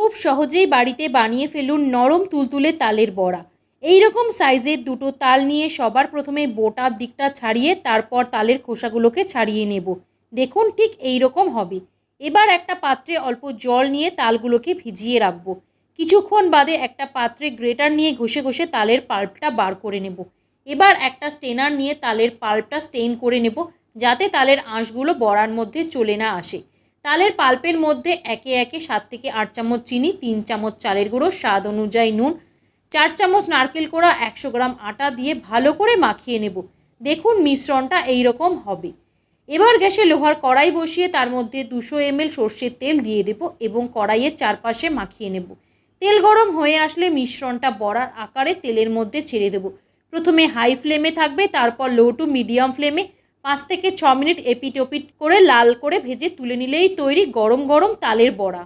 খুব সহজেই বাড়িতে বানিয়ে ফেলুন নরম তুলতুলে তালের বড়া। এই রকম সাইজের দুটো তাল নিয়ে সবার প্রথমে বোটার দিকটা ছাড়িয়ে তারপর তালের খোসাগুলোকে ছাড়িয়ে নেব। দেখুন ঠিক এই রকম হবে। এবার একটা পাত্রে অল্প জল নিয়ে তালগুলোকে ভিজিয়ে রাখবো। কিছুক্ষণ বাদে একটা পাত্রে গ্রেটার নিয়ে ঘষে ঘষে তালের পাল্পটা বার করে নেব। এবার একটা স্টেনার নিয়ে তালের পাল্পটা স্টেইন করে নেব, যাতে তালের আঁশগুলো বড়ার মধ্যে চলে না আসে। তালের পাল্পের মধ্যে একে একে 7 থেকে 8 চামচ চিনি, 3 চামচ চালের গুঁড়ো, স্বাদ অনুযায়ী নুন, 4 চামচ নারকেল কোড়া, 100 গ্রাম আটা দিয়ে ভালো করে মাখিয়ে নেব। দেখুন মিশ্রণটা এই রকম হবে। এবার গ্যাসে লোহার কড়াই বসিয়ে তার মধ্যে 200 ml সর্ষের তেল দিয়ে দেব এবং কড়াইয়ের চারপাশে মাখিয়ে নেব। তেল গরম হয়ে আসলে মিশ্রণটা বড়ার আকারে তেলের মধ্যে ছেড়ে দেব। প্রথমে হাই ফ্লেমে থাকবে, তারপর লো টু মিডিয়াম ফ্লেমে 5 থেকে 6 মিনিট এপিট ওপিট করে লাল করে ভেজে তুলে নিলেই তৈরি গরম গরম তালের বড়া।